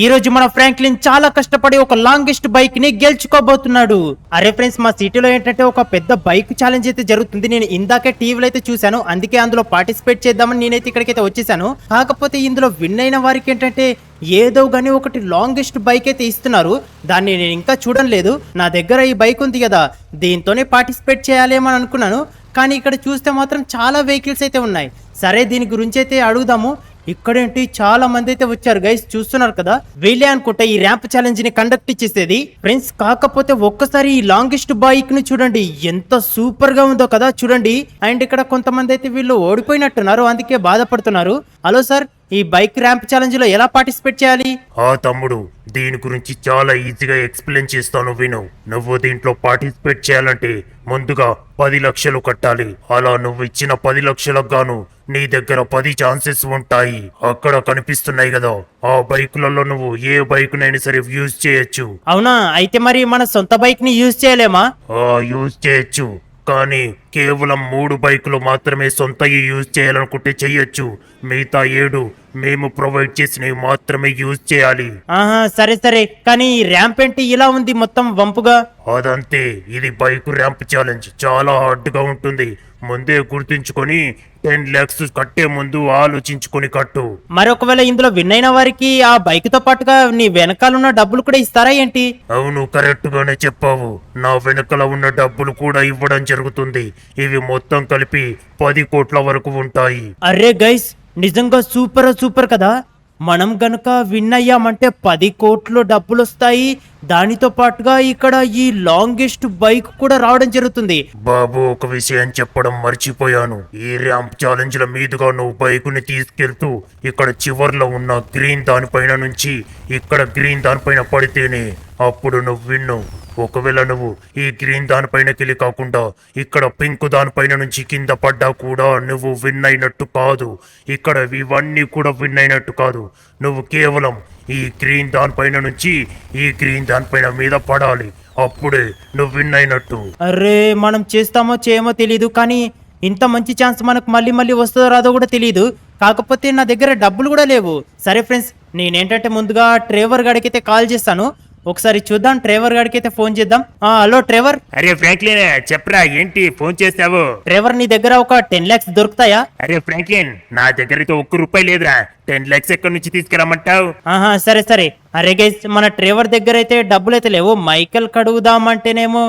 ఈ రోజు మన ఫ్రాంక్లిన్ చాలా కష్టపడి ఒక లాంగెస్ట్ బైక్ ని గెలుచుకోబోతున్నాడు. అరే ఫ్రెండ్స్, మా సిటీలో ఏంటంటే ఒక పెద్ద బైక్ ఛాలెంజ్ అయితే జరుగుతుంది. నేను ఇందాకే టీవీలో అయితే చూశాను, అందుకే అందులో పార్టిసిపేట్ చేద్దామని నేనైతే ఇక్కడికైతే వచ్చేసాను. కాకపోతే ఇందులో విన్ అయిన వారికి ఏంటంటే ఏదో గానీ ఒకటి లాంగెస్ట్ బైక్ అయితే ఇస్తున్నారు. దాన్ని నేను ఇంకా చూడలేదు. నా దగ్గర ఈ బైక్ ఉంది కదా, దీంతోనే పార్టిసిపేట్ చేయాలేమో అని అనుకున్నాను. కానీ ఇక్కడ చూస్తే మాత్రం చాలా వెహికల్స్ అయితే ఉన్నాయి. సరే, దీని గురించి అయితే అడుగుదాము. ఇక్కడేంటి చాలా మంది అయితే వచ్చారు గైస్, చూస్తున్నారు కదా. వీళ్ళే అనుకుంటే ఈ ర్యాంప్ ఛాలెంజ్ ని కండక్ట్ ఇచ్చేసేది ఫ్రెండ్స్. కాకపోతే ఒక్కసారి ఈ లాంగెస్ట్ బైక్ ని చూడండి, ఎంత సూపర్ గా ఉందో కదా, చూడండి. అండ్ ఇక్కడ కొంతమంది అయితే వీళ్ళు ఓడిపోయినట్టున్నారు, అందుకే బాధపడుతున్నారు. హలో సార్, ఈ బైక్ ర్యాంప్ ఛాలెంజ్ లో ఎలా పార్టిసిపేట్ చేయాలి? తమ్ముడు, దీని గురించి చాలా ఈజీగా ఎక్స్ప్లెయిన్ చేస్తాను విను. నువ్వు దీంట్లో పార్టిసిపేట్ చేయాలంటే ముందుగా 10 లక్షలు కట్టాలి. అలా నువ్వు ఇచ్చిన 10 లక్షలకు గాను నీ దగ్గర 10 ఛాన్సెస్ ఉంటాయి. అక్కడ కనిపిస్తున్నాయి కదా, ఆ బైకులలో నువ్వు ఏ బైక్ నైనా సరే యూజ్ చేయొచ్చు. అవునా? అయితే మరి మన సొంత బైక్ ని యూజ్ చేయలేమా? యూజ్ చేయొచ్చు, కానీ కేవలం 3 బైకులు మాత్రమే సొంతవి యూజ్ చేయాలనుకుంటే చెయ్యొచ్చు. మిగతా 7 మేము ప్రొవైడ్ చేసినవి మాత్రమే యూజ్ చేయాలి. సరే సరే, కానీ ఈ ర్యాంప్ ఏంటి ఇలా ఉంది మొత్తం వంపుగా? అదంతే, ఇది బైక్ ర్యాంప్ ఛాలెంజ్ చాలా హార్డ్ గా ఉంటుంది. ముందే గుర్తుంచుకొని 10 lakhs కట్టే ముందు ఆలోచించుకొని కట్టు. మరొకవేళ ఇందులో విన్ అయిన వారికి ఆ బైక్ తో పాటుగా నీ వెనకాల ఉన్న డబ్బులు కూడా ఇస్తారా ఏంటి? అవును, కరెక్ట్ గానే చెప్పావు. నా వెనకాల ఉన్న డబ్బులు కూడా ఇవ్వడం జరుగుతుంది. ఇవి మొత్తం కలిపి 10 కోట్ల వరకు ఉంటాయి. అరే గైస్, నిజంగా సూపర్ కదా. మనం గనుక విన్ అయ్యామంటే 10 కోట్లు డబ్బులు వస్తాయి. దానితో పాటుగా ఇక్కడ ఈ లాంగెస్ట్ బైక్ కూడా రావడం జరుగుతుంది. బాబు, ఒక విషయం చెప్పడం మర్చిపోయాను. ఈ ర్యాంప్ ఛాలెంజ్ ల మీదుగా నువ్వు బైకుని తీసుకెళ్తూ ఇక్కడ చివర్లో ఉన్న గ్రీన్ దానిపైన నుంచి ఇక్కడ గ్రీన్ దానిపైన పడితేనే అప్పుడు నువ్వు విన్ను. ఒకవేళ నువ్వు ఈ గ్రీన్ దానిపైనకెళ్ళి కాకుండా ఇక్కడ పింక్ దానిపైన నుంచి కింద పడ్డా కూడా నువ్వు విన్ అయినట్టు కాదు. ఇక్కడ ఇవన్నీ కూడా విన్ అయినట్టు కాదు. నువ్వు కేవలం ఈ గ్రీన్ దానిపైన నుంచి ఈ గ్రీన్ దానిపైన మీద పడాలి, అప్పుడే నువ్వు విన్ అయినట్టు. అరే, మనం చేస్తామో చేయమో తెలీదు, కానీ ఇంత మంచి ఛాన్స్ మనకు మళ్ళీ మళ్ళీ వస్తుందో రాదో కూడా తెలియదు. కాకపోతే నా దగ్గర డబ్బులు కూడా లేవు. సరే ఫ్రెండ్స్, నేనేంటంటే ముందుగా ట్రేవర్ గాడికి అయితే కాల్ చేస్తాను. ఒకసారి చూద్దాం, ట్రేవర్ గాడికి అయితే ఫోన్ చేద్దాం. Hello Trevor. అరే ఫ్రాంక్లిన్, చెప్పరా, ఏంటి ఫోన్ చేస్తావు? ట్రేవర్, నీ దగ్గర ఒక 10 lakhs దొరుకుతాయా? అరే ఫ్రాంక్లిన్, నా దగ్గర ₹1 లేదురా. 10 lakhs ఎక్కడి నుంచి తీసుకురమ్మంటావు? సరే. అరే గైస్, మన ట్రేవర్ దగ్గర అయితే డబ్బులు అయితే లేవు. మైకెల్ కడుగుదామంటేనేమో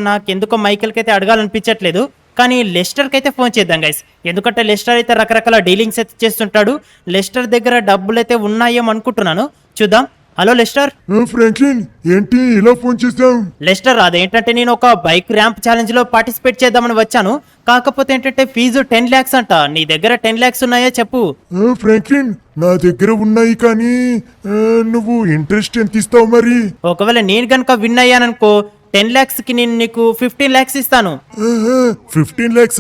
నాకెందుకో మైకెల్కి అయితే అడగాలనిపించట్లేదు. కానీ లెస్టర్కి అయితే ఫోన్ చేద్దాం గైస్, ఎందుకంటే లెస్టర్ అయితే రకరకాల డీలింగ్స్ అయితే చేస్తుంటాడు. లెస్టర్ దగ్గర డబ్బులు అయితే ఉన్నాయేమో అనుకుంటున్నాను, చూద్దాం. Hello Lester. ఫ్రాంక్లిన్, ఏంటి ఇలా ఫోన్ చేసావు? లెస్టర్, అదేంటంటే నేను ఒక బైక్ ర్యాంప్ ఛాలెంజ్ లో పార్టిసిపేట్ చేద్దామని వచ్చాను. కాకపోతే ఏంటంటే ఫీజు 10 lakhs అంట. నీ దగ్గర 10 lakhs ఉన్నాయా చెప్పు? ఫ్రాంక్లిన్, నా దగ్గర ఉన్నాయి, కానీ నువ్వు ఇంట్రెస్ట్ ఎంత ఇస్తావు మరి? ఒకవేళ నేను కనుక విన్ అయ్యాననుకో 10 lakhs కి నేను నీకు 15 lakhs ఇస్తాను. 15 lakhs?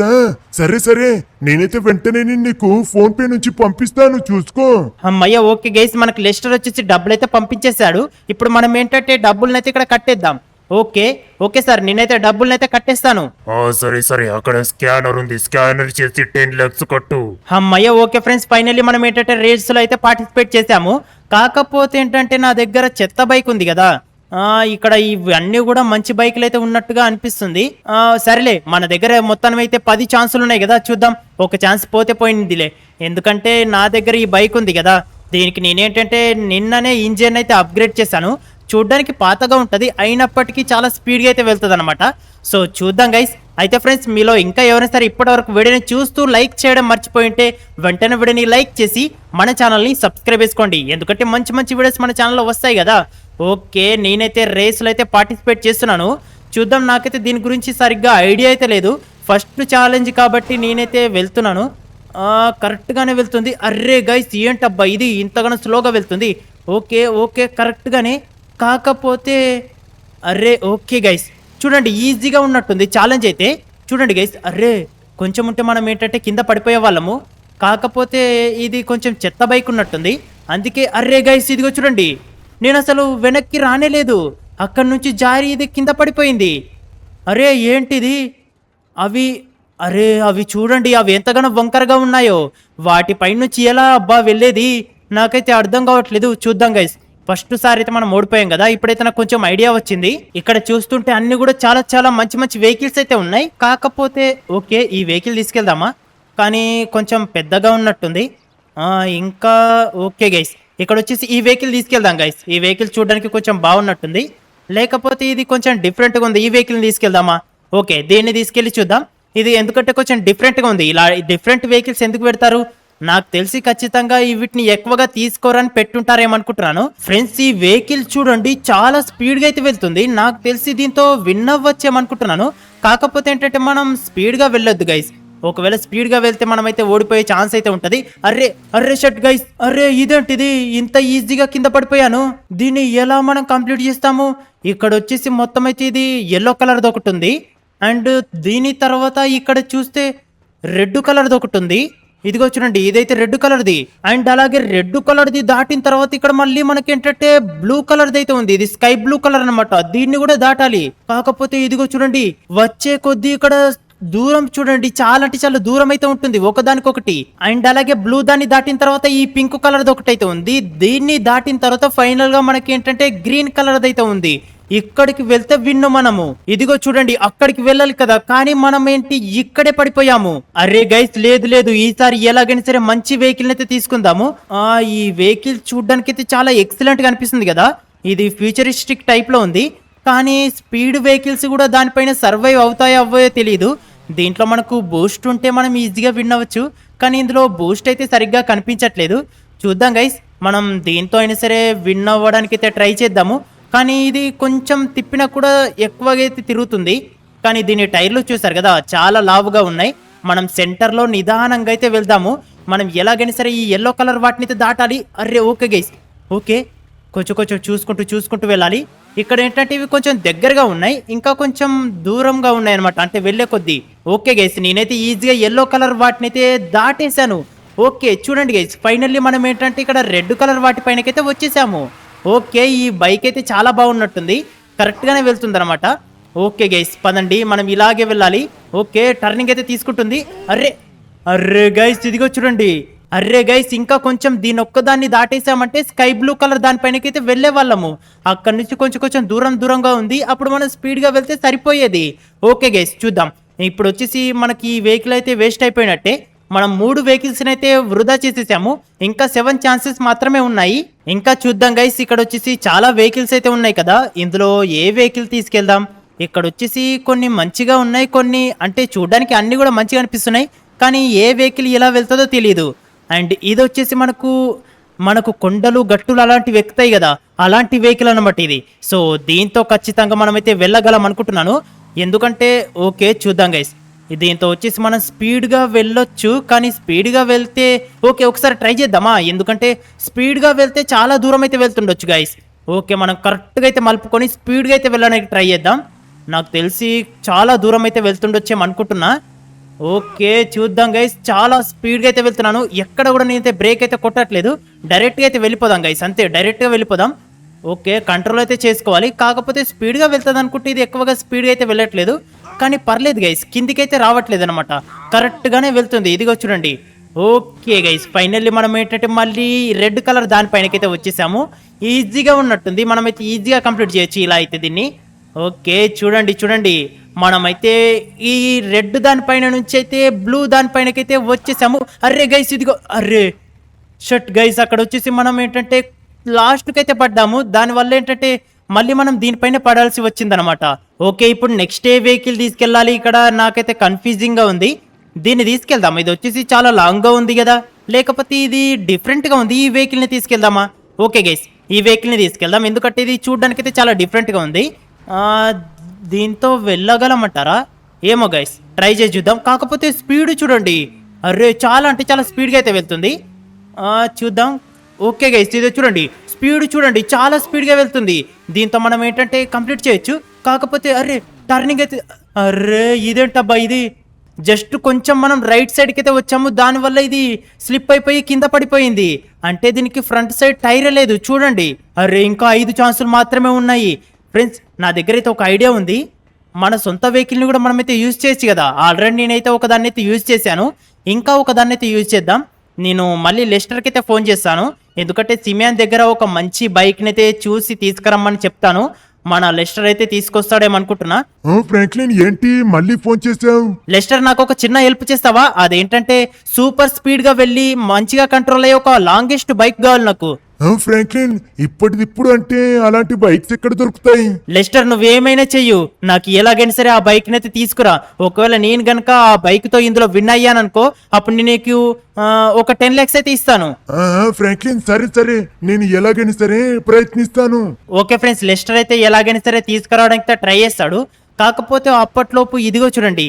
సరే, నేనైతే వెంటనే నీకు ఫోన్ పే నుంచి పంపిస్తాను, చూసుకో. అమ్మయ్య, ఓకే గైస్, మనకు లెస్టర్ వచ్చేసి డబ్బులు అయితే పంపించేశాడు. ఇప్పుడు మనం ఏంటంటే డబ్బులనైతే ఇక్కడ కట్టేద్దాం. ఓకే సార్, నేనైతే డబ్బులనైతే కట్టేస్తాను. సరే, అక్కడ స్కానర్ ఉంది, స్కానర్ చేసి 10 lakhs కట్టు. అమ్మయ్య, ఓకే ఫ్రెండ్స్, ఫైనల్లీ మనం ఏంటంటే రేస్ లో అయితే పార్టిసిపేట్ చేసాము. కాకపోతే ఏంటంటే నా దగ్గర చెత్త బైక్ ఉంది కదా, ఇక్కడ ఇవన్నీ కూడా మంచి బైకులు అయితే ఉన్నట్టుగా అనిపిస్తుంది. సరేలే, మన దగ్గర మొత్తం అయితే 10 ఛాన్సులు ఉన్నాయి కదా, చూద్దాం. ఒక ఛాన్స్ పోతే పోయిందిలే, ఎందుకంటే నా దగ్గర ఈ బైక్ ఉంది కదా. దీనికి నేనేంటంటే నిన్ననే ఇంజిన్ అయితే అప్గ్రేడ్ చేశాను. చూడ్డానికి పాతగా ఉంటుంది, అయినప్పటికీ చాలా స్పీడ్గా అయితే వెళ్తుంది అనమాట. సో చూద్దాం గైస్. అయితే ఫ్రెండ్స్, మీలో ఇంకా ఎవరైనా సరే ఇప్పటివరకు వీడియోని చూస్తూ లైక్ చేయడం మర్చిపోయింటే వెంటనే వీడియోని లైక్ చేసి మన ఛానల్ని సబ్స్క్రైబ్ చేసుకోండి, ఎందుకంటే మంచి మంచి వీడియోస్ మన ఛానల్లో వస్తాయి కదా. ఓకే, నేనైతే రేసులో అయితే పార్టిసిపేట్ చేస్తున్నాను, చూద్దాం. నాకైతే దీని గురించి సరిగ్గా ఐడియా అయితే లేదు. ఫస్ట్ ఛాలెంజ్ కాబట్టి నేనైతే వెళ్తున్నాను. కరెక్ట్గానే వెళ్తుంది. అర్రే గైస్, ఏంటబ్బా ఇది ఇంతగానో స్లోగా వెళ్తుంది. ఓకే కరెక్ట్గానే, కాకపోతే అర్రే ఓకే గైస్, చూడండి ఈజీగా ఉన్నట్టుంది ఛాలెంజ్ అయితే. చూడండి గైస్, అర్రే కొంచెం ఉంటే మనం ఏంటంటే కింద పడిపోయే వాళ్ళము. కాకపోతే ఇది కొంచెం చెత్త బైక్ ఉన్నట్టుంది, అందుకే. అర్రే గైస్, ఇదిగో చూడండి, నేను అసలు వెనక్కి రానేలేదు, అక్కడి నుంచి జారి ఇది కింద పడిపోయింది. అరే ఏంటిది? అవి చూడండి, అవి ఎంతగానో వంకరగా ఉన్నాయో. వాటిపై నుంచి ఎలా అబ్బా వెళ్ళేది? నాకైతే అర్థం కావట్లేదు. చూద్దాం గైస్. ఫస్ట్ సారి అయితే మనం ఓడిపోయాం కదా, ఇప్పుడైతే నాకు కొంచెం ఐడియా వచ్చింది. ఇక్కడ చూస్తుంటే అన్ని కూడా చాలా చాలా మంచి మంచి వెహికల్స్ అయితే ఉన్నాయి. కాకపోతే ఓకే, ఈ వెహికల్ తీసుకెళ్దామా? కానీ కొంచెం పెద్దగా ఉన్నట్టుంది. ఇంకా ఓకే గైస్, ఇక్కడ వచ్చేసి ఈ వెహికల్ తీసుకెళ్దాం గైస్. ఈ వెహికల్ చూడడానికి కొంచెం బాగున్నట్టుంది. లేకపోతే ఇది కొంచెం డిఫరెంట్గా ఉంది, ఈ వెహికల్ని తీసుకెళ్దామా? ఓకే, దీన్ని తీసుకెళ్ళి చూద్దాం. ఇది ఎందుకంటే కొంచెం డిఫరెంట్గా ఉంది. ఇలా డిఫరెంట్ వెహికల్స్ ఎందుకు పెడతారు? నాకు తెలిసి ఖచ్చితంగా వీటిని ఎక్కువగా తీసుకోరని పెట్టుంటారేమనుకుంటున్నాను. ఫ్రెండ్స్, ఈ వెహికల్ చూడండి చాలా స్పీడ్గా అయితే వెళ్తుంది. నాకు తెలిసి దీంతో విన్ అవ్వచ్చేమనుకుంటున్నాను. కాకపోతే ఏంటంటే మనం స్పీడ్గా వెళ్ళొద్దు గైస్. ఒకవేళ స్పీడ్గా వెళ్తే మనమైతే ఓడిపోయే ఛాన్స్ అయితే ఉంటుంది. Array array shut guys, array ఇదేంటిది, ఇంత ఈజీగా కింద పడిపోయాను. దీన్ని ఎలా మనం కంప్లీట్ చేస్తాము? ఇక్కడ వచ్చేసి మొత్తం అయితే ఇది ఎల్లో కలర్ది ఒకటి ఉంది. అండ్ దీని తర్వాత ఇక్కడ చూస్తే రెడ్ కలర్ది ఒకటి ఉంది. ఇదిగో చూడండి, ఇదైతే రెడ్ కలర్ది. అండ్ అలాగే రెడ్ కలర్ది దాటిన తర్వాత ఇక్కడ మళ్ళీ మనకి ఏంటంటే బ్లూ కలర్ది అయితే ఉంది. ఇది స్కై బ్లూ కలర్ అనమాట. దీన్ని కూడా దాటాలి. కాకపోతే ఇదిగో చూడండి, వచ్చే కొద్దీ ఇక్కడ దూరం చూడండి చాలా అంటే చాలా దూరం అయితే ఉంటుంది ఒకదానికొకటి. అండ్ అలాగే బ్లూ దాన్ని దాటిన తర్వాత ఈ పింక్ కలర్ది ఒకటి అయితే ఉంది. దీన్ని దాటిన తర్వాత ఫైనల్ గా మనకి ఏంటంటే గ్రీన్ కలర్ది అయితే ఉంది. ఇక్కడికి వెళ్తే విన్ను మనము. ఇదిగో చూడండి, అక్కడికి వెళ్ళాలి కదా, కానీ మనం ఏంటి ఇక్కడే పడిపోయాము. అరే గైస్, లేదు లేదు, ఈసారి ఎలాగైనా సరే మంచి వెహికల్ అయితే తీసుకుందాము. ఈ వెహికల్ చూడడానికి అయితే చాలా ఎక్సలెంట్ గా అనిపిస్తుంది కదా. ఇది ఫ్యూచరిస్టిక్ టైప్ లో ఉంది. కానీ స్పీడ్ వెహికల్స్ కూడా దానిపైన సర్వైవ్ అవుతాయో అవ్వయో తెలియదు. దీంట్లో మనకు బూస్ట్ ఉంటే మనం ఈజీగా విన్ అవ్వచ్చు. కానీ ఇందులో బూస్ట్ అయితే సరిగ్గా కనిపించట్లేదు. చూద్దాం గైస్, మనం దీంతో అయినా సరే విన్ అవ్వడానికి అయితే ట్రై చేద్దాము. కానీ ఇది కొంచెం తిప్పినా కూడా ఎక్కువగా అయితే తిరుగుతుంది. కానీ దీని టైర్లు చూసారు కదా, చాలా లావుగా ఉన్నాయి. మనం సెంటర్లో నిదానంగా అయితే వెళ్దాము. మనం ఎలాగైనా సరే ఈ ఎల్లో కలర్ వాటిని అయితే దాటాలి. అరే ఓకే గైస్, ఓకే, కొంచెం కొంచెం చూసుకుంటూ వెళ్ళాలి. ఇక్కడ ఏంటంటే ఇవి కొంచెం దగ్గరగా ఉన్నాయి, ఇంకా కొంచెం దూరంగా ఉన్నాయి అనమాట, అంటే వెళ్ళే కొద్దీ. ఓకే గైస్, నేనైతే ఈజీగా ఎల్లో కలర్ వాటిని అయితే దాటేశాను. ఓకే చూడండి గైస్, ఫైనల్లీ మనం ఏంటంటే ఇక్కడ రెడ్ కలర్ వాటి పైనకైతే వచ్చేసాము. ఓకే, ఈ బైక్ అయితే చాలా బాగున్నట్టుంది, కరెక్ట్గానే వెళ్తుంది అనమాట. ఓకే గైస్, పదండి, మనం ఇలాగే వెళ్ళాలి. ఓకే, టర్నింగ్ అయితే తీసుకుంటుంది. అర్రే అర్రే గైస్, ఇదిగో చూడండి. అర్రే గైస్, ఇంకా కొంచెం దీని ఒక్కదాన్ని దాటేసామంటే స్కై బ్లూ కలర్ దానిపైనకైతే వెళ్ళే వాళ్ళము. అక్కడి నుంచి కొంచెం దూరంగా ఉంది. అప్పుడు మనం స్పీడ్గా వెళ్తే సరిపోయేది. ఓకే గైస్, చూద్దాం. ఇప్పుడు వచ్చేసి మనకి ఈ వెహికల్ అయితే వేస్ట్ అయిపోయినట్టే. మనం 3 వెహికల్స్ని అయితే వృధా చేసేసాము. ఇంకా 7 ఛాన్సెస్ మాత్రమే ఉన్నాయి. ఇంకా చూద్దాం గైస్, ఇక్కడ వచ్చేసి చాలా వెహికల్స్ అయితే ఉన్నాయి కదా. ఇందులో ఏ వెహికల్ తీసుకెళ్దాం? ఇక్కడ వచ్చేసి కొన్ని మంచిగా ఉన్నాయి, కొన్ని అంటే చూడడానికి అన్ని కూడా మంచిగా అనిపిస్తున్నాయి. కానీ ఏ వెహికల్ ఎలా వెళ్తుందో తెలియదు. అండ్ ఇది వచ్చేసి మనకు కొండలు గట్టులు అలాంటివి ఎక్కుతాయి కదా, అలాంటి వెహికల్ అనమాట ఇది. సో దీంతో ఖచ్చితంగా మనమైతే వెళ్ళగలం అనుకుంటున్నాను. ఎందుకంటే ఓకే చూద్దాం గైస్, దీంతో వచ్చేసి మనం స్పీడ్గా వెళ్ళొచ్చు. కానీ స్పీడ్గా వెళ్తే ఓకే, ఒకసారి ట్రై చేద్దామా? ఎందుకంటే స్పీడ్గా వెళ్తే చాలా దూరం అయితే వెళ్తుండొచ్చు గైస్. ఓకే, మనం కరెక్ట్గా అయితే మలుపుకొని స్పీడ్గా అయితే వెళ్ళడానికి ట్రై చేద్దాం. నాకు తెలిసి చాలా దూరం అయితే వెళ్తుండొచ్చేమనుకుంటున్నా. ఓకే చూద్దాం గైస్, చాలా స్పీడ్గా అయితే వెళ్తున్నాను. ఎక్కడ కూడా నేనైతే బ్రేక్ అయితే కొట్టట్లేదు. డైరెక్ట్గా అయితే వెళ్ళిపోదాం గైస్, అంతే, డైరెక్ట్గా వెళ్ళిపోదాం. ఓకే, కంట్రోల్ అయితే చేసుకోవాలి. కాకపోతే స్పీడ్గా వెళ్తుంది అనుకుంటే ఇది ఎక్కువగా స్పీడ్గా అయితే వెళ్ళట్లేదు. కానీ పర్లేదు గైస్, కిందికైతే రావట్లేదు అనమాట, కరెక్ట్గానే వెళ్తుంది. ఇదిగో చూడండి. ఓకే గైస్, ఫైనల్లీ మనం ఏంటంటే మళ్ళీ రెడ్ కలర్ దానిపైనకైతే వచ్చేసాము. ఈజీగా ఉన్నట్టుంది, మనమైతే ఈజీగా కంప్లీట్ చేయొచ్చు ఇలా అయితే దీన్ని. ఓకే చూడండి, మనమైతే ఈ రెడ్ దానిపైన నుంచి అయితే బ్లూ దానిపైనకైతే వచ్చేసాము. అర్రే గైస్, ఇదిగో అర్రే షట్ గైస్, అక్కడ వచ్చేసి మనం ఏంటంటే లాస్ట్కి అయితే పడ్డాము. దానివల్ల ఏంటంటే మళ్ళీ మనం దీనిపైన పడాల్సి వచ్చిందనమాట. ఓకే, ఇప్పుడు నెక్స్ట్ ఏ వెహికల్ తీసుకెళ్ళాలి? ఇక్కడ నాకైతే కన్ఫ్యూజింగ్గా ఉంది. దీన్ని తీసుకెళ్దామా? ఇది వచ్చేసి చాలా లాంగ్గా ఉంది కదా, లేకపోతే ఇది డిఫరెంట్గా ఉంది, ఈ వెహికల్ని తీసుకెళ్దామా? ఓకే గైస్, ఈ వెహికల్ని తీసుకెళ్దాం. ఎందుకంటే ఇది చూడడానికి అయితే చాలా డిఫరెంట్గా ఉంది. దీంతో వెళ్ళగలమంటారా? ఏమో గైస్, ట్రై చేసి చూద్దాం. కాకపోతే స్పీడ్ చూడండి, అరే చాలా అంటే చాలా స్పీడ్గా అయితే వెళ్తుంది. చూద్దాం. ఓకే గైస్, ఇది చూడండి, స్పీడ్ చూడండి, చాలా స్పీడ్గా వెళ్తుంది. దీంతో మనం ఏంటంటే కంప్లీట్ చేయొచ్చు. కాకపోతే అరే టర్నింగ్ అయితే, అరే ఇదేంటబ్బా, ఇది జస్ట్ కొంచెం మనం రైట్ సైడ్కి అయితే వచ్చాము, దానివల్ల ఇది స్లిప్ అయిపోయి కింద పడిపోయింది. అంటే దీనికి ఫ్రంట్ సైడ్ టైరే లేదు చూడండి. అరే ఇంకా 5 ఛాన్సులు మాత్రమే ఉన్నాయి. ఫ్రెండ్స్, నా దగ్గర అయితే ఒక ఐడియా ఉంది. మన సొంత వెహికల్ని కూడా మనమైతే యూజ్ చేయొచ్చు కదా. ఆల్రెడీ నేనైతే ఒకదాన్ని అయితే యూజ్ చేశాను, ఇంకా ఒకదాన్ని అయితే యూజ్ చేద్దాం. నేను మళ్ళీ లెస్టర్కి అయితే ఫోన్ చేస్తాను. ఎందుకంటే సిమియాన్ దగ్గర ఒక మంచి బైక్ని అయితే చూసి తీసుకురమ్మని చెప్తాను. మన లెస్టర్ అయితే తీసుకొస్తాడేమో అనుకుంటున్నా. ఫ్రాంక్లిన్ ఏంటి మళ్ళీ ఫోన్ చేసావు? లెస్టర్ నాకు ఒక చిన్న హెల్ప్ చేస్తావా? అదేంటంటే సూపర్ స్పీడ్ గా వెళ్ళి మంచిగా కంట్రోల్ అయ్యే ఒక లాంగెస్ట్ బైక్ కావాలి నాకు. ఫ్రాంక్లిన్ ఇప్పటిదిప్పుడు అంటే అలాంటి బైక్స్ ఎక్కడ దొరుకుతాయి? లెస్టర్ నువ్వేమైనా చెయ్యు, నాకు ఎలాగైనా సరే ఆ బైక్ నైతే తీసుకురా. ఒకవేళ నేను గనక ఆ బైక్ తో ఇందులో విన్ అయ్యాననుకో అప్పుడు నేను నీకు ఒక 10 lakhs అయితే ఇస్తాను. ఫ్రాంక్లిన్ సరే సరే, నేను ఎలాగైనా సరే ప్రయత్నిస్తాను. ఓకే ఫ్రెండ్స్, లెస్టర్ అయితే ఎలాగైనా సరే తీసుకురావడానికి ట్రై చేస్తాడు. కాకపోతే అప్పట్లోపు ఇదిగో చూడండి,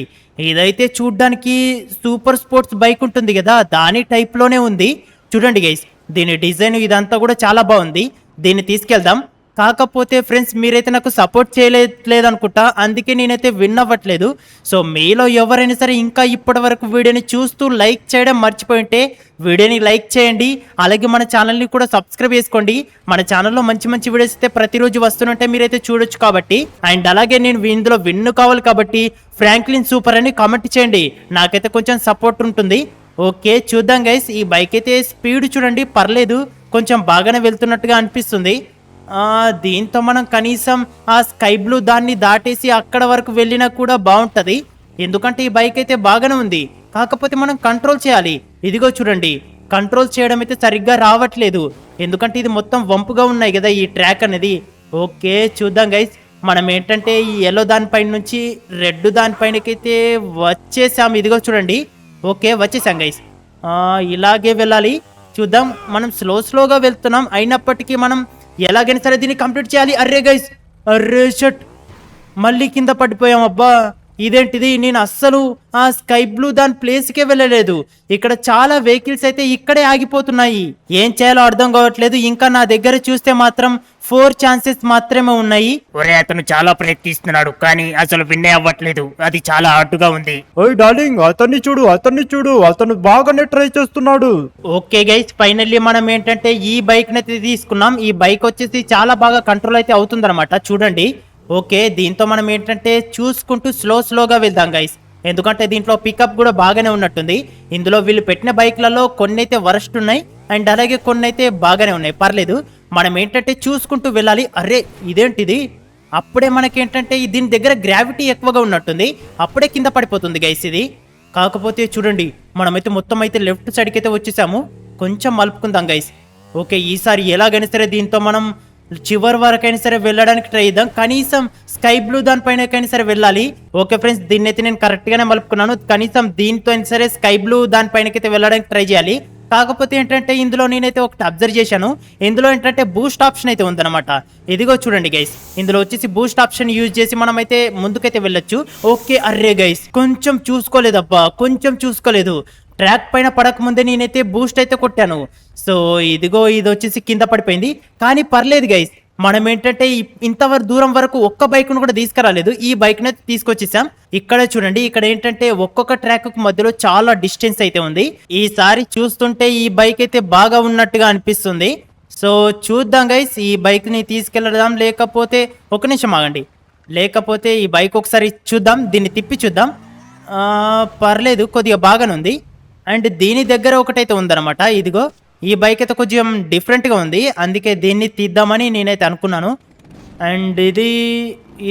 ఇదైతే చూడ్డానికి సూపర్ స్పోర్ట్స్ బైక్ ఉంటుంది కదా దాని టైప్ లోనే ఉంది. చూడండి గైస్, దీని డిజైన్ ఇదంతా కూడా చాలా బాగుంది. దీన్ని తీసుకెళ్దాం. కాకపోతే ఫ్రెండ్స్ మీరైతే నాకు సపోర్ట్ చేయలేదనుకుంటా, అందుకే నేనైతే విన్ అవ్వట్లేదు. సో మీలో ఎవరైనా సరే ఇంకా ఇప్పటి వరకు వీడియోని చూస్తూ లైక్ చేయడం మర్చిపోయింటే వీడియోని లైక్ చేయండి. అలాగే మన ఛానల్ని కూడా సబ్స్క్రైబ్ చేసుకోండి. మన ఛానల్లో మంచి మంచి వీడియోస్ అయితే ప్రతిరోజు వస్తుంటే మీరైతే చూడొచ్చు కాబట్టి. అండ్ అలాగే నేను ఇందులో విన్ కావాలి కాబట్టి ఫ్రాంక్లిన్ సూపర్ అని కామెంట్ చేయండి, నాకైతే కొంచెం సపోర్ట్ ఉంటుంది. ఓకే చూద్దాం గైస్, ఈ బైక్ అయితే స్పీడ్ చూడండి పర్లేదు, కొంచెం బాగానే వెళ్తున్నట్టుగా అనిపిస్తుంది. దీంతో మనం కనీసం ఆ స్కై బ్లూ దాన్ని దాటేసి అక్కడ వరకు వెళ్ళినా కూడా బాగుంటుంది. ఎందుకంటే ఈ బైక్ అయితే బాగానే ఉంది, కాకపోతే మనం కంట్రోల్ చేయాలి. ఇదిగో చూడండి, కంట్రోల్ చేయడం అయితే సరిగ్గా రావట్లేదు, ఎందుకంటే ఇది మొత్తం వంపుగా ఉన్నాయి కదా ఈ ట్రాక్ అనేది. ఓకే చూద్దాం గైస్, మనం ఏంటంటే ఈ ఎల్లో దానిపైన నుంచి రెడ్ దానిపైనకైతే వచ్చేసాం. ఇదిగో చూడండి, ఓకే వచ్చేసాం గైస్. ఇలాగే వెళ్ళాలి. చూద్దాం, మనం స్లోగా వెళ్తున్నాం, అయినప్పటికీ మనం ఎలాగైనా సరే దీన్ని కంప్లీట్ చేయాలి. అర్రే గైస్, అర్రే షట్, మళ్ళీ కింద పడిపోయాం. అబ్బా ఇదేంటిది, నేను అస్సలు ఆ స్కై బ్లూ దాని ప్లేస్కే వెళ్ళలేదు. ఇక్కడ చాలా వెహికల్స్ అయితే ఇక్కడే ఆగిపోతున్నాయి. ఏం చేయాలో అర్థం కావట్లేదు. ఇంకా నా దగ్గర చూస్తే మాత్రం 4 chances మాత్రమే ఉన్నాయి. ఒరే అతను చాలా ప్రయత్నిస్తున్నాడు కానీ అసలు విన్నే అవ్వట్లేదు, అది చాలా హార్డ్గా ఉంది. ఓయ్ డార్లింగ్, అతన్ని చూడు, అతను బాగానే ట్రై చేస్తున్నాడు. ఓకే గైస్, ఫైనల్లీ మనం ఏంటంటే ఈ బైక్ అయితే తీసుకున్నాం. ఈ బైక్ వచ్చేసి చాలా బాగా కంట్రోల్ అయితే అవుతుందన్నమాట. చూడండి, ఓకే దీంతో మనం ఏంటంటే చూసుకుంటూ స్లోగా వెళ్దాం గైస్, ఎందుకంటే దీంట్లో పికప్ కూడా బాగానే ఉన్నట్టుంది. ఇందులో వీళ్ళు పెట్టిన బైక్లలో కొన్ని అయితే వరస్ట్ ఉన్నాయి అండ్ అలాగే కొన్ని అయితే బాగానే ఉన్నాయి, పర్లేదు. మనం ఏంటంటే చూసుకుంటూ వెళ్ళాలి. అరే ఇదేంటిది, అప్పుడే మనకేంటంటే దీని దగ్గర గ్రావిటీ ఎక్కువగా ఉన్నట్టుంది, అప్పుడే కింద పడిపోతుంది గైస్ ఇది. కాకపోతే చూడండి, మనమైతే మొత్తం అయితే లెఫ్ట్ సైడ్కి అయితే వచ్చేసాము. కొంచెం మలుపుకుందాం గైస్. ఓకే ఈసారి ఎలాగైనా సరే దీంతో మనం చివరి వరకైనా సరే వెళ్ళడానికి ట్రై చేద్దాం. కనీసం స్కై బ్లూ దానిపైనకైనా సరే వెళ్ళాలి. ఓకే ఫ్రెండ్స్, దీన్ని అయితే నేను కరెక్ట్గానే మలుపుకున్నాను. కనీసం దీంతో అయినా సరే స్కై బ్లూ దానిపైనకైతే వెళ్ళడానికి ట్రై చేయాలి. కాకపోతే ఏంటంటే ఇందులో నేనైతే ఒకటి అబ్జర్వ్ చేశాను, ఇందులో ఏంటంటే బూస్ట్ ఆప్షన్ అయితే ఉందన్నమాట. ఇదిగో చూడండి గైస్, ఇందులో వచ్చేసి బూస్ట్ ఆప్షన్ యూజ్ చేసి మనం అయితే ముందుకైతే వెళ్ళొచ్చు. ఓకే అర్రే గైస్, కొంచెం చూసుకోలేదు. ట్రాక్ పైన పడక ముందే నేనైతే బూస్ట్ అయితే కొట్టాను. సో ఇదిగో ఇది వచ్చేసి కింద పడిపోయింది, కానీ పర్లేదు గైస్. మనం ఏంటంటే ఇంతవరకు దూరం వరకు ఒక్క బైక్ను కూడా తీసుకురాలేదు, ఈ బైక్ని అయితే తీసుకొచ్చేసాం. ఇక్కడ చూడండి, ఇక్కడ ఏంటంటే ఒక్కొక్క ట్రాక్ మధ్యలో చాలా డిస్టెన్స్ అయితే ఉంది. ఈసారి చూస్తుంటే ఈ బైక్ అయితే బాగా ఉన్నట్టుగా అనిపిస్తుంది. సో చూద్దాం గైస్, ఈ బైక్ని తీసుకెళ్దాం లేకపోతే ఒక నిమిషం ఆగండి, లేకపోతే ఈ బైక్ ఒకసారి చూద్దాం, దీన్ని తిప్పి చూద్దాం. పర్లేదు, కొద్దిగా బాగానే ఉంది. అండ్ దీని దగ్గర ఒకటైతే ఉందన్నమాట. ఇదిగో ఈ బైక్ అయితే కొంచెం డిఫరెంట్గా ఉంది, అందుకే దీన్ని తీద్దామని నేనైతే అనుకున్నాను. అండ్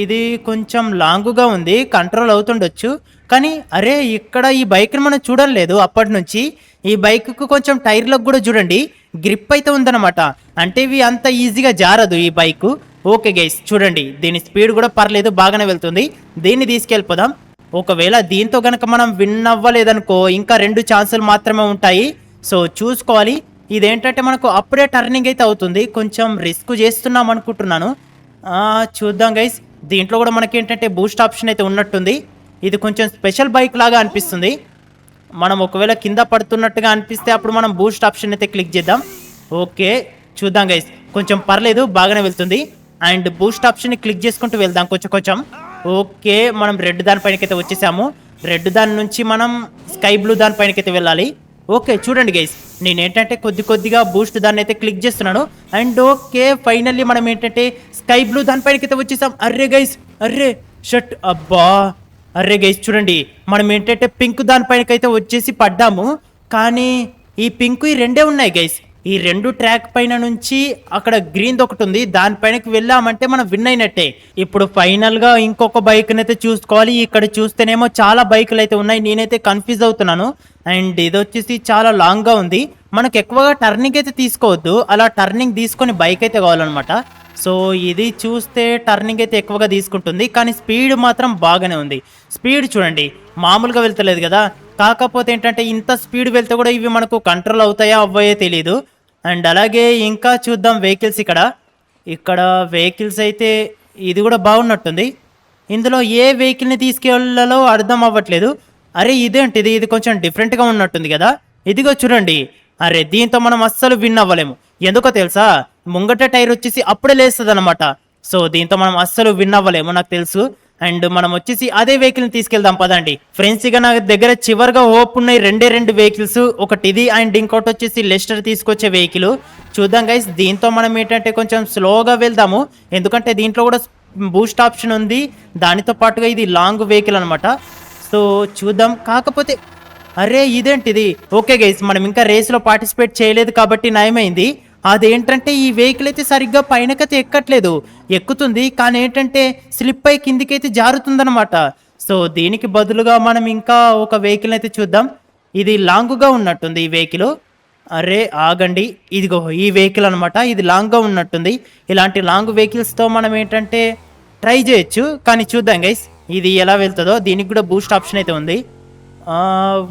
ఇది కొంచెం లాంగ్గా ఉంది, కంట్రోల్ అవుతుండొచ్చు. కానీ అరే ఇక్కడ ఈ బైక్ని మనం చూడలేదు అప్పటి నుంచి. ఈ బైక్కు కొంచెం టైర్లకు కూడా చూడండి గ్రిప్ అయితే ఉందన్నమాట, అంటే ఇవి అంత ఈజీగా జారదు ఈ బైక్. ఓకే గైస్ చూడండి, దీని స్పీడ్ కూడా పర్లేదు, బాగానే వెళ్తుంది. దీన్ని తీసుకెళ్ళిపోదాం. ఒకవేళ దీంతో గనక మనం విన్ అవ్వలేదనుకో ఇంకా 2 ఛాన్సులు మాత్రమే ఉంటాయి. సో చూసుకోవాలి. ఇదేంటంటే మనకు అప్పుడే టర్నింగ్ అయితే అవుతుంది, కొంచెం రిస్క్ చేస్తున్నాం అనుకుంటున్నాను. చూద్దాం గైస్, దీంట్లో కూడా మనకి ఏంటంటే బూస్ట్ ఆప్షన్ అయితే ఉన్నట్టుంది. ఇది కొంచెం స్పెషల్ బైక్ లాగా అనిపిస్తుంది. మనం ఒకవేళ కింద పడుతున్నట్టుగా అనిపిస్తే అప్పుడు మనం బూస్ట్ ఆప్షన్ అయితే క్లిక్ చేద్దాం. ఓకే చూద్దాం గైస్, కొంచెం పర్లేదు, బాగానే వెళ్తుంది. అండ్ బూస్ట్ ఆప్షన్ని క్లిక్ చేసుకుంటూ వెళ్దాం కొంచెం. ఓకే మనం రెడ్ దానిపైనకైతే వచ్చేసాము. రెడ్ దాని నుంచి మనం స్కై బ్లూ దానిపైనకైతే వెళ్ళాలి. ఓకే చూడండి గైస్, నేనేంటంటే కొద్దిగా బూస్ట్ దాన్ని అయితే క్లిక్ చేస్తున్నాను. అండ్ ఓకే ఫైనల్లీ మనం ఏంటంటే స్కై బ్లూ దానిపైనకైతే వచ్చేసాం. అర్రే గైస్, అర్రే షట్, అబ్బా అర్రే గైస్ చూడండి, మనం ఏంటంటే పింక్ దానిపైనకైతే వచ్చేసి పడ్డాము. కానీ ఈ పింక్ ఈ రెండే ఉన్నాయి గైస్, ఈ 2 ట్రాక్ పైన నుంచి అక్కడ గ్రీన్ ఒకటి ఉంది, దానిపైనకి వెళ్ళామంటే మనం విన్ అయినట్టే. ఇప్పుడు ఫైనల్ గా ఇంకొక బైక్ అయితే చూసుకోవాలి. ఇక్కడ చూస్తేనేమో చాలా బైకులు అయితే ఉన్నాయి, నేనైతే కన్ఫ్యూజ్ అవుతున్నాను. అండ్ ఇది వచ్చేసి చాలా లాంగ్ గా ఉంది, మనకు ఎక్కువగా టర్నింగ్ అయితే తీసుకోవద్దు, అలా టర్నింగ్ తీసుకొని బైక్ అయితే కావాలన్నమాట. సో ఇది చూస్తే టర్నింగ్ అయితే ఎక్కువగా తీసుకుంటుంది, కానీ స్పీడ్ మాత్రం బాగానే ఉంది. స్పీడ్ చూడండి, మామూలుగా వెళ్తలేదు కదా. కాకపోతే ఏంటంటే ఇంత స్పీడ్ వెళ్తే కూడా ఇవి మనకు కంట్రోల్ అవుతాయా అవ్వయో తెలియదు. అండ్ అలాగే ఇంకా చూద్దాం వెహికల్స్. ఇక్కడ వెహికల్స్ అయితే ఇది కూడా బాగున్నట్టుంది. ఇందులో ఏ వెహికల్ని తీసుకెళ్లాలో అర్థం అవ్వట్లేదు. అరే ఇదేంటిది, ఇది కొంచెం డిఫరెంట్గా ఉన్నట్టుంది కదా. ఇదిగో చూడండి, అరే దీంతో మనం అస్సలు విన్ అవ్వలేము. ఎందుకో తెలుసా, ముంగట టైర్ వచ్చేసి అప్పుడే లేస్తుంది అనమాట. సో దీంతో మనం అస్సలు విన్ అవ్వలేము నాకు తెలుసు. అండ్ మనం వచ్చేసి అదే వెహికల్ని తీసుకెళ్దాం పదండి ఫ్రెండ్స్. ఇక నా దగ్గర చివరిగా హోప్ ఉన్నాయి రెండు వెహికల్స్, ఒకటి ఇది అండ్ ఇంకోటి వచ్చేసి లెస్టర్ తీసుకొచ్చే వెహికల్. చూద్దాం గైస్, దీంతో మనం ఏంటంటే కొంచెం స్లోగా వెళ్దాము, ఎందుకంటే దీంట్లో కూడా బూస్ట్ ఆప్షన్ ఉంది, దానితో పాటుగా ఇది లాంగ్ వెహికల్ అనమాట. సో చూద్దాం. కాకపోతే అరే ఇదేంటిది. ఓకే గైస్, మనం ఇంకా రేస్లో పార్టిసిపేట్ చేయలేదు కాబట్టి నయమైంది. అదేంటంటే ఈ వెహికల్ అయితే సరిగ్గా పైనకైతే ఎక్కట్లేదు, ఎక్కుతుంది కానీ ఏంటంటే స్లిప్ అయి కిందికైతే జారుతుందనమాట. సో దీనికి బదులుగా మనం ఇంకా ఒక వెహికల్ అయితే చూద్దాం. ఇది లాంగ్గా ఉన్నట్టుంది ఈ వెహికల్. అరే ఆగండి, ఇదిగో ఈ వెహికల్ అనమాట, ఇది లాంగ్గా ఉన్నట్టుంది. ఇలాంటి లాంగ్ వెహికల్స్తో మనం ఏంటంటే ట్రై చేయొచ్చు, కానీ చూద్దాం గైస్ ఇది ఎలా వెళ్తుందో. దీనికి కూడా బూస్ట్ ఆప్షన్ అయితే ఉంది,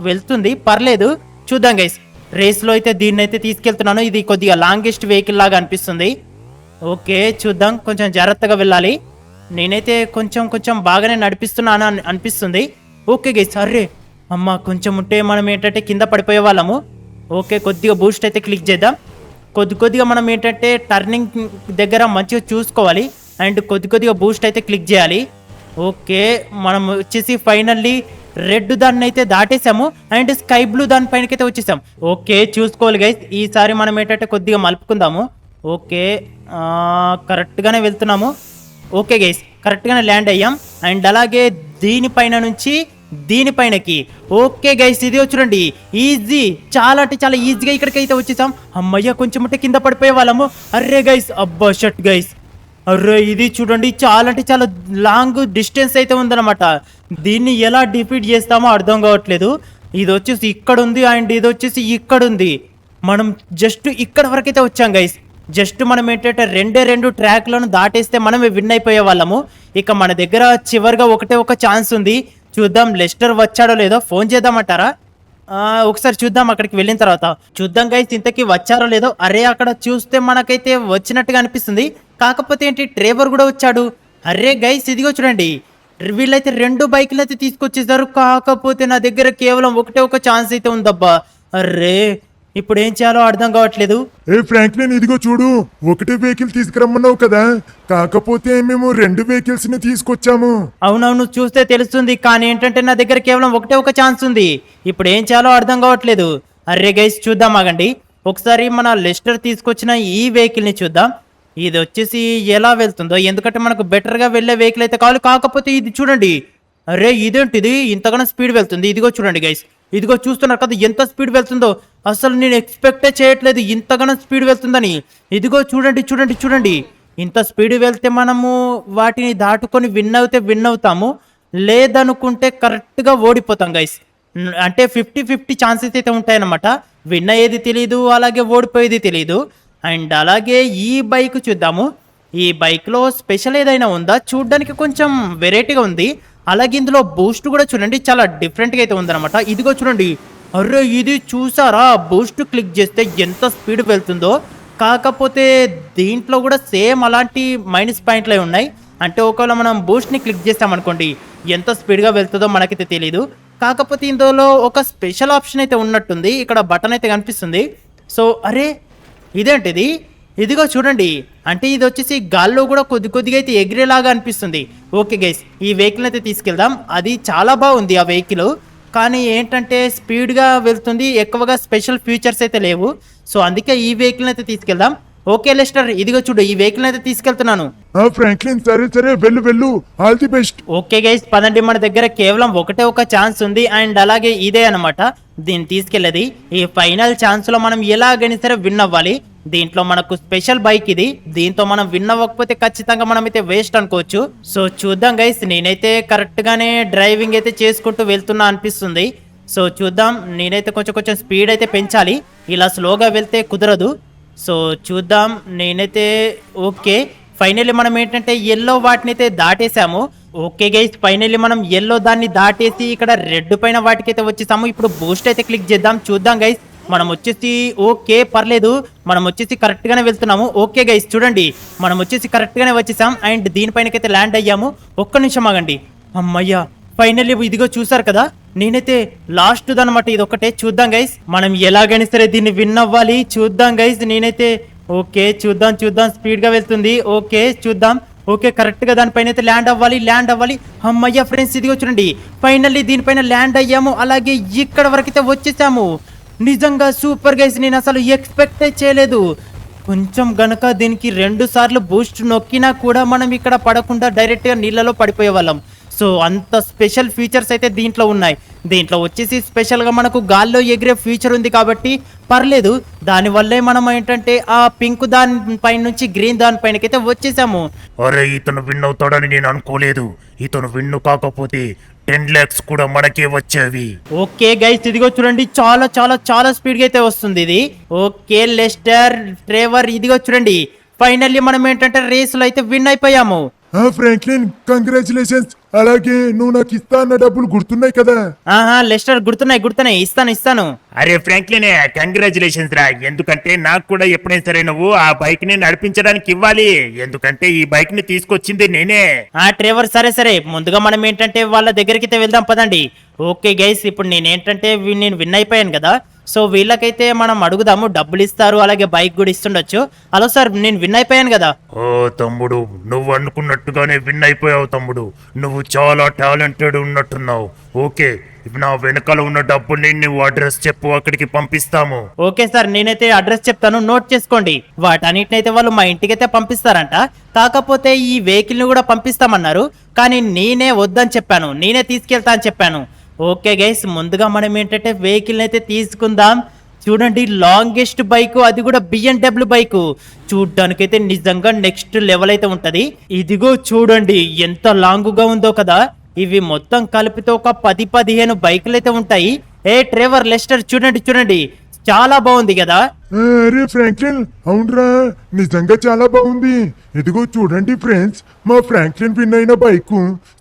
వెళ్తుంది పర్లేదు. చూద్దాం గైస్, రేస్లో అయితే దీన్ని అయితే తీసుకెళ్తున్నాను. ఇది కొద్దిగా లాంగెస్ట్ వెహికల్ లాగా అనిపిస్తుంది. ఓకే చూద్దాం, కొంచెం జాగ్రత్తగా వెళ్ళాలి. నేనైతే కొంచెం బాగానే నడిపిస్తున్నాను అనిపిస్తుంది. ఓకే గైస్, అర్రే అమ్మ కొంచెం ఉంటే మనం ఏంటంటే కింద పడిపోయే వాళ్ళము. ఓకే కొద్దిగా బూస్ట్ అయితే క్లిక్ చేద్దాం. కొద్దిగా మనం ఏంటంటే టర్నింగ్ దగ్గర మంచిగా చూసుకోవాలి అండ్ కొద్దిగా బూస్ట్ అయితే క్లిక్ చేయాలి. ఓకే మనం వచ్చేసి ఫైనల్లీ రెడ్ దాన్ని అయితే దాటేసాము అండ్ స్కై బ్లూ దానిపైనకైతే వచ్చేసాం. ఓకే చూసుకోవాలి గైస్, ఈసారి మనం ఏంటంటే కొద్దిగా మలుపుకుందాము. ఓకే కరెక్ట్గానే వెళ్తున్నాము. ఓకే గైస్, కరెక్ట్గానే ల్యాండ్ అయ్యాం అండ్ అలాగే దీనిపైన నుంచి దీనిపైనకి. ఓకే గైస్, ఇది చూడండి ఈజీ, చాలా అంటే చాలా ఈజీగా ఇక్కడికైతే వచ్చేసాం. అమ్మయ్య కొంచెం ఉంటే కింద పడిపోయే వాళ్ళము. అర్రే గైస్, అబ్బా షట్ గైస్, అర్రే ఇది చూడండి చాలా అంటే చాలా లాంగ్ డిస్టెన్స్ అయితే ఉందన్నమాట. దీన్ని ఎలా డిఫీట్ చేస్తామో అర్థం కావట్లేదు. ఇది వచ్చేసి ఇక్కడ ఉంది అండ్ ఇది వచ్చేసి ఇక్కడ ఉంది. మనం జస్ట్ ఇక్కడ వరకు అయితే వచ్చాం గైస్. జస్ట్ మనం ఏంటంటే రెండు ట్రాక్లను దాటేస్తే మనమే విన్ అయిపోయే వాళ్ళము. ఇక మన దగ్గర చివరిగా ఒక ఛాన్స్ ఉంది. చూద్దాం లెస్టర్ వచ్చాడో లేదో, ఫోన్ చేద్దామంటారా? ఒకసారి చూద్దాం, అక్కడికి వెళ్ళిన తర్వాత చూద్దాం గైస్ ఇంతకీ వచ్చారో లేదో. అరే అక్కడ చూస్తే మనకైతే వచ్చినట్టుగా అనిపిస్తుంది, కాకపోతే ఏంటి డ్రైవర్ కూడా వచ్చాడు. అరే గైస్ ఇదిగో చూడండి, వీళ్ళైతే 2 బైకులు అయితే తీసుకొచ్చేసారు, కాకపోతే నా దగ్గర కేవలం ఒక ఛాన్స్ అయితే ఉందబ్బా. అర్రే ఇప్పుడు ఏం చేయాలో అర్థం కావట్లేదు. ఏ ఫ్రాంక్లిన్ ఇదిగో చూడు, ఒకటే వెహికల్ తీసుకురమ్మన్నావు కదా, కాకపోతే మేము 2 వెహికల్స్ ని తీసుకొచ్చాము. అవునవును చూస్తే తెలుస్తుంది, కానీ ఏంటంటే నా దగ్గర కేవలం ఒక ఛాన్స్ ఉంది. ఇప్పుడు ఏం చేయాలో అర్థం కావట్లేదు. అర్రే గైస్ చూద్దాం ఆగండి, ఒకసారి మన లెస్టర్ తీసుకొచ్చిన ఈ వెహికల్ ని చూద్దాం. ఇది వచ్చేసి ఎలా వెళ్తుందో, ఎందుకంటే మనకు బెటర్గా వెళ్ళే వెహికల్ అయితే కావాలి. కాకపోతే ఇది చూడండి, అరే ఇదేంటిది ఇంతగానో స్పీడ్ వెళ్తుంది. ఇదిగో చూడండి గైస్, ఇదిగో చూస్తున్నారు కదా ఎంత స్పీడ్ వెళ్తుందో. అసలు నేను ఎక్స్పెక్టే చేయట్లేదు ఇంతగానో స్పీడ్ వెళ్తుందని. ఇదిగో చూడండి, ఇంత స్పీడ్ వెళ్తే మనము వాటిని దాటుకొని విన్ అవుతాము, లేదనుకుంటే కరెక్ట్గా ఓడిపోతాం గైస్. అంటే 50-50 ఛాన్సెస్ అయితే ఉంటాయన్నమాట. విన్ అయ్యేది తెలియదు, అలాగే ఓడిపోయేది తెలియదు. అండ్ అలాగే ఈ బైక్ చూద్దాము. ఈ బైక్లో స్పెషల్ ఏదైనా ఉందా? చూడ్డానికి కొంచెం వెరైటీగా ఉంది. అలాగే ఇందులో బూస్ట్ కూడా చూడండి చాలా డిఫరెంట్గా అయితే ఉందన్నమాట. ఇదిగో చూడండి, అర్రే ఇది చూసారా, బూస్ట్ క్లిక్ చేస్తే ఎంత స్పీడ్ వెళ్తుందో. కాకపోతే దీంట్లో కూడా సేమ్ అలాంటి మైనస్ పాయింట్లే ఉన్నాయి. అంటే ఒకవేళ మనం బూస్ట్ని క్లిక్ చేస్తామనుకోండి ఎంత స్పీడ్గా వెళ్తుందో మనకైతే తెలియదు. కాకపోతే ఇందులో ఒక స్పెషల్ ఆప్షన్ అయితే ఉన్నట్టుంది, ఇక్కడ బటన్ అయితే కనిపిస్తుంది. సో అరే ఇదేంటిది, ఇదిగో చూడండి, అంటే ఇది వచ్చేసి గాల్లో కూడా కొద్దిగా అయితే ఎగిరేలాగా అనిపిస్తుంది. ఓకే గైస్, ఈ వెహికల్ అయితే తీసుకెళ్దాం. అది చాలా బాగుంది ఆ వెహికల్, కానీ ఏంటంటే స్పీడ్గా వెళ్తుంది, ఎక్కువగా స్పెషల్ ఫీచర్స్ అయితే లేవు. సో అందుకే ఈ వెహికల్ అయితే తీసుకెళ్దాం. ఓకే లెస్టర్, ఇదిగో చూడు ఈ వెహికల్ అయితే తీసుకెళ్తున్నాను. ఫ్రాంక్లిన్ సరే సరే వెళ్ళు వెళ్ళు, all the best. Okay guys, పదండి. మన దగ్గర కేవలం ఒకటే ఒక ఛాన్స్ ఉంది అండ్ అలాగే ఇదే అన్నమాట దీన్ని తీసుకెళ్లేది. ఈ ఫైనల్ ఛాన్స్ లో మనం ఎలాగైనా సరే విన్ అవ్వాలి. దీంట్లో మనకు స్పెషల్ బైక్ ఇది, దీంతో మనం విన్ అవ్వకపోతే ఖచ్చితంగా మనం అయితే వేస్ట్ అనుకోవచ్చు. సో చూద్దాం గైస్, నేనైతే కరెక్ట్ గానే డ్రైవింగ్ అయితే చేసుకుంటూ వెళ్తున్నా అనిపిస్తుంది. సో చూద్దాం, నేనైతే కొంచెం స్పీడ్ అయితే పెంచాలి, ఇలా స్లోగా వెళ్తే కుదరదు. సో చూద్దాం, నేనైతే ఓకే ఫైనల్లీ మనం ఏంటంటే ఎల్లో వాటిని అయితే దాటేసాము. ఓకే గైస్, ఫైనల్లీ మనం ఎల్లో దాన్ని దాటేసి ఇక్కడ రెడ్ పైన వాటికైతే వచ్చేసాము. ఇప్పుడు బూస్ట్ అయితే క్లిక్ చేద్దాం, చూద్దాం గైస్. మనం వచ్చేసి ఓకే పర్లేదు, మనం వచ్చేసి కరెక్ట్ గానే వెళ్తున్నాము. ఓకే గైస్ చూడండి, మనం వచ్చేసి కరెక్ట్ గానే వచ్చేసాం అండ్ దీనిపైనకైతే ల్యాండ్ అయ్యాము. ఒక్క నిమిషం ఆగండి. అమ్మయ్యా, ఫైనల్లీ ఇదిగో చూసారు కదా, నేనైతే లాస్ట్ దనమాట ఇది ఒకటే. చూద్దాం గైస్, మనం ఎలాగైనా సరే దీన్ని విన్ అవ్వాలి. చూద్దాం గైస్, నేనైతే ఓకే చూద్దాం స్పీడ్ గా వెళ్తుంది. ఓకే చూద్దాం, ఓకే కరెక్ట్ గా దానిపైన అయితే ల్యాండ్ అవ్వాలి. అమ్మయ్య ఫ్రెండ్స్, ఇదిగో చూడండి ఫైనల్లీ దీనిపైన ల్యాండ్ అయ్యాము. అలాగే ఇక్కడ వరకైతే వచ్చేసాము. నిజంగా సూపర్ గైస్, నేను అసలు ఎక్స్పెక్ట్ చేయలేదు. కొంచెం గనక దీనికి 2 సార్లు బూస్ట్ నొక్కినా కూడా మనం ఇక్కడ పడకుండా డైరెక్ట్ గా నీళ్ళలో పడిపోయే వాళ్ళం. సో అంత స్పెషల్ ఫీచర్స్ అయితే దీంట్లో ఉన్నాయి. దీంట్లో వచ్చేసి స్పెషల్ గా మనకు గాల్లో ఎగిరే ఫీచర్ ఉంది కాబట్టి పర్లేదు. దానివల్లే మనం ఏంటంటే ఆ పింక్ దాని పైన నుంచి గ్రీన్ దాని పైనకైతే వచ్చేసాము. అరే ఇతను విన్ అవుతాడని నేను అనుకోలేదు. ఇతను విన్ను కాకపోతే 10 lakhs కూడా మనకే వచ్చేవి. ఓకే గైస్, ఇదిగో చూడండి చాలా స్పీడ్ గా అయితే వస్తుంది ఇది. ఓకే లెస్టర్, ట్రేవర్, ఇదిగో చూడండి ఫైనల్లీ మనం ఏంటంటే రేసులో అయితే విన్ అయిపోయాము. Franklin congratulations. అలాగే నువ్వు నాకు ఇస్తా అన్న డబ్బులు గుర్తున్నాయి కదా? ఆహా లెస్టర్, గుర్తున్నాయి, ఇస్తాను. అరే ఫ్రాంక్లిన్, కంగ్రాచులేషన్స్ రా. ఎందుకంటే నాకు కూడా ఎప్పుడైనా సరే నువ్వు ఆ బైక్ ని నడిపించడానికి ఇవ్వాలి. ఎందుకంటే ఈ బైక్ ని తీసుకొచ్చింది నేనే. ట్రేవర్ సరే, ముందుగా మనం ఏంటంటే వాళ్ళ దగ్గరికి అయితే వెళ్దాం పదండి. ఓకే గైస్, ఇప్పుడు నేను విన్ అయిపోయాను కదా. సో వీళ్ళకైతే మనం అడుగుదాము, డబ్బులు ఇస్తారు, అలాగే బైక్ కూడా ఇస్తుండొచ్చు. హలో సార్, నేను విన్ అయిపోయాను కదా. ఓ తమ్ముడు, నువ్వు అనుకున్నట్టుగానే విన్ అయిపోయావు తమ్ముడు. నువ్వు చాలా టాలెంటెడ్ ఉన్నట్టున్నావు. ఓకే, నా వెనకాల ఉన్న డబ్బుని నువ్వు అడ్రస్ చెప్పు, అక్కడికి పంపిస్తాము. ఓకే సార్, నేనైతే అడ్రస్ చెప్తాను, నోట్ చేసుకోండి. వాటన్నిటినైతే వాళ్ళు మా ఇంటికైతే పంపిస్తారంట. కాకపోతే ఈ వెహికల్ ని కూడా పంపిస్తామన్నారు, కానీ నేనే వద్దని చెప్పాను, నేనే తీసుకెళ్తా అని చెప్పాను. ఓకే గైస్, ముందుగా మనం ఏంటంటే వెహికల్ అయితే తీసుకుందాం. చూడండి లాంగెస్ట్ బైక్, అది కూడా BMW బైక్. చూడ్డానికైతే నిజంగా నెక్స్ట్ లెవెల్ అయితే ఉంటది. ఇదిగో చూడండి ఎంత లాంగ్ గా ఉందో కదా. ఇవి మొత్తం కలిపితే ఒక 10-15 బైకులు అయితే ఉంటాయి. ట్రేవర్, లెస్టర్ చూడండి చాలా బాగుంది కదా. అరే ఫ్రాంక్లిన్, అవునరా నిజంగా చాలా బాగుంది. ఇదిగో చూడండి ఫ్రెండ్స్, మా ఫ్రాంక్లిన్ విన్ అయిన బైక్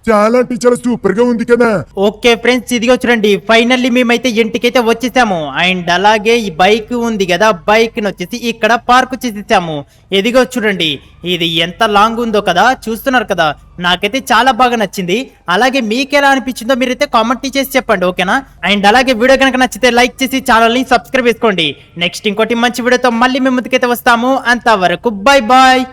చాలా అంటే చాలా సూపర్ గా ఉంది కదా. ఓకే ఫ్రెండ్స్, ఇదిగో చూడండి ఫైనల్లీ మేమైతే ఇంటికైతే వచ్చేసాము. అండ్ అలాగే ఈ బైక్ ఉంది కదా, బైక్ ని వచ్చేసి ఇక్కడ పార్క్ చేసేసాము. ఇదిగో చూడండి ఇది ఎంత లాంగ్ ఉందో కదా, చూస్తున్నారు కదా. నాకైతే చాలా బాగా నచ్చింది. అలాగే మీకు ఎలా అనిపించిందో మీరైతే కామెంట్ చేసి చెప్పండి, ఓకేనా. అండ్ అలాగే వీడియో కనుక నచ్చితే లైక్ చేసి ఛానల్ ని సబ్స్క్రైబ్ చేసుకోండి. నెక్స్ట్ ఇంకోటి మంచి వీడియోతో మళ్ళీ మేము ముందుకైతే వస్తాము. అంతవరకు బై బాయ్.